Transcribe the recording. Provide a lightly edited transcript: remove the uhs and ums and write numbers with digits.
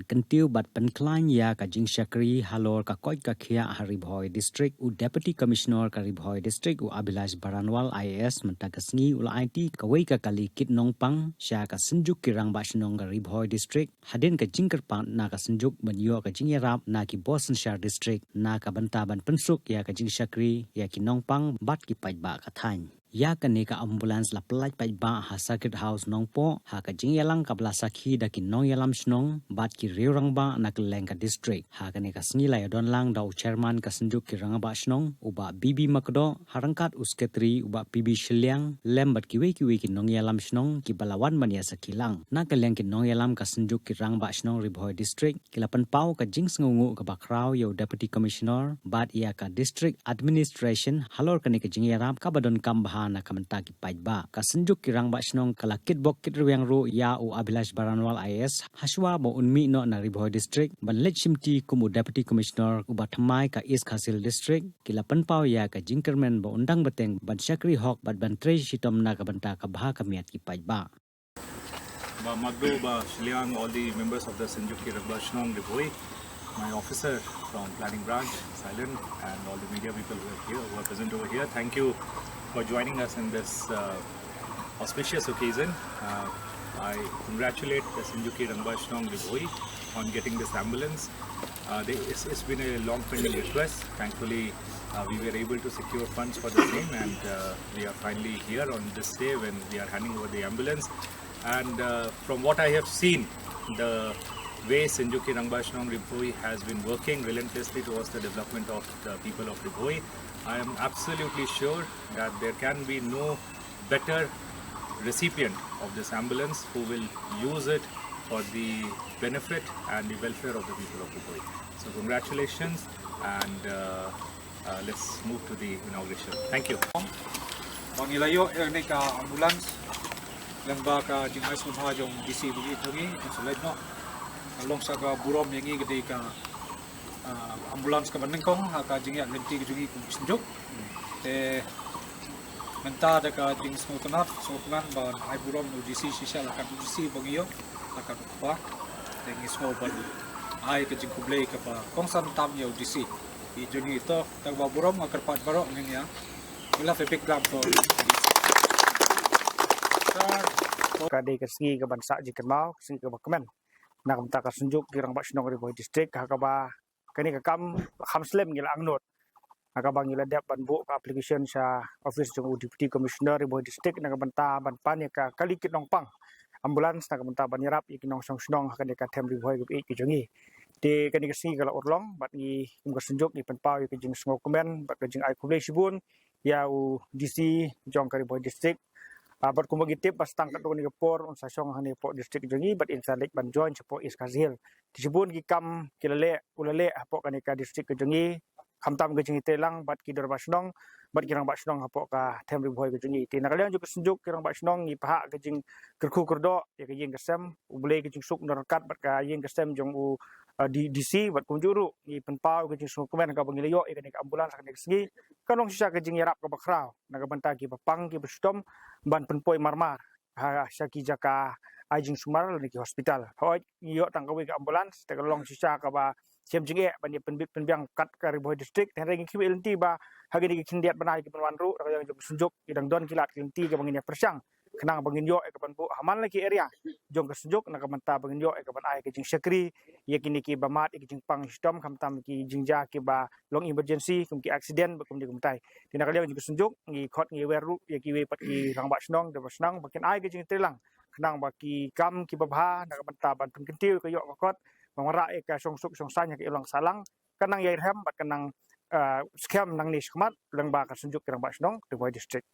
ban kentiu bat ban klan ya ka jing Shakri halor ka koi ka khia hari Bhoi district u deputy commissioner ka Bhoi district u Abhilash Baranwal IAS mentagasngi ul Aiti ka wei ka kali kit nong pang sha ka Synjuk ki Rangbah Shnong ka Bhoi district hadin ka jing kerpang na ka Synjuk ban yo ka jing yarap na ki Bosan Shar district na ka banta ban pensuk ya ka jing Shakri ya ki nong pang bat ki pai ba ka thain ya ka ne ka ambulance la plai pai ba ha circuit house nongpo ha ka jing yalang ka blasakhi da ki nong yalam Shnong bat ki Rangbah na ka lengka district ha ka ne ka sngi la don lang dau chairman ka Synjuk ki Rangbah Shnong uba bibi makdo harangkat usketri uba bibi shiliang lembat ki we ki nong yalam Shnong ki balawan mania sakilang na ka leng ki nong yalam ka Synjuk ki Rangbah Shnong Bhoi district ki lapan pau ka jing sngungu ka bakrau yo deputy commissioner bat ia ka district administration halor ka ne ka jing yaram ka badon kambha na kamenta ki paitba ka Synjuk ki Rangbah Shnong kala kitbok kitruang ro ya u Abhilash Baranwal IAS haswa mo unmi no na Bhoi district ban lechimti kumu deputy commissioner u bathamai ka East Khasil district kila panpau ya ka jingkermen bo undang beteng ban Shakri hok bat ban tre shitom na ka banta ka bha kamiat ki paitba ba magdo ba shliang all the members of the Synjuk ki Rangbah Shnong Bhoi, my officer from planning branch silent and all the media people who are present over here, thank you for joining us in this auspicious occasion. I congratulate the Synjuk ki Rangbah Shnong Bhoi on getting this ambulance. It's been a long pending request. Thankfully, we were able to secure funds for the same, and we are finally here on this day when we are handing over the ambulance. And from what I have seen, the way Synjuk ki Rangbah Shnong Bhoi has been working relentlessly towards the development of the people of Bhoi, I am absolutely sure that there can be no better recipient of this ambulance who will use it for the benefit and the welfare of the people of Bhoi. So congratulations, and let's move to the inauguration. Thank you. Pangilayo ni ka ambulance Rangbah ka jingay sumha jong DC bugi thangi sulay no along sa ka burom yangi gede ka ambulance ka manengkong ha ka jingya lenti ka jungi kung Synjuk menta da ka jing smotanat soknan ba ai burom no DC sisa la ka DC bagiyo la ka pa tengi smo ba ai ka jing kublay ka pa kongsan tam yo DC i jungi to tag ba burom ka karpat baro ngya ila fe pick up to kadai kasgi ka bansa jikan mau sing ka bakmen nak mta ka Synjuk ki Rangbah Shnong Bhoi district ha ka ba kani ka kam hamslem ngila angnot ha ka bang ngila dep ban bu ka application sa office jong deputy commissioner Bhoi district nak banta ban pan ka kali kit nong pang ambulance nak banta ban yarap ik nong song Shnong ha ka ka them Bhoi ki jongi te kani ka singi kala urlong bat ni ka Synjuk ni pan pau ki jing sngo komen bat ka jing ai kublai sibun ya u DC jong ka Bhoi district bat kumagitip pas tangkat ni por on sa syong hani po district jongi bat insalik ban join po East Khasil disebut ki kam kilale ulale po kanika district jongi khamtam ke jingi telang bat ki Rangbah Shnong bat ki Rangbah Shnong po ka them Bhoi ke jongi ti nakalian juga Synjuk ki Rangbah Shnong ni paha ke jing kerku kerdo ya ke jing kesem ubule ke jing suk narakat bat ka jing kesem jong u di DC bat kunjuru ni penpau ke jing suk komen ka bangilayo ya ke ambulans ka segi kanong sisa ke jing yarap ka bakrau naga banta ki bapang ki bestom ban penpoi marmar ha syaki jaka ajing sumar ni ki hospital hoi yo tangkawi ka ambulans te long sisa ka ba siam jinge ban penbit penbiang kat ka Bhoi district ten reng ki LNT ba hagi ni kindiat banai ki penwanru ka yang Synjuk idang don kilat LNT ka bangin ya persang kenang bangin yo ka ban bu haman lagi area jong ka Synjuk nak menta bangin yo ka ban ai ka jing Shakri ye kini ki bamat ki jing pang sistem kamtam ki jingja ki ba long emergency kum ki accident ba kum di kumtai tina kalian juga Synjuk ngi khot ngi weru ye ki we pat ki Rangbah Shnong de Basnang bakin ai ki jing telang kenang ba ki kam ki babha nak menta ban pun kentiu ka yo bakot mangara e ka song suk song sanya ki ulang salang kanang ye hem bat kanang scam nang ni skmat Rangbah ka Synjuk ki Rangbah Shnong de Bhoi district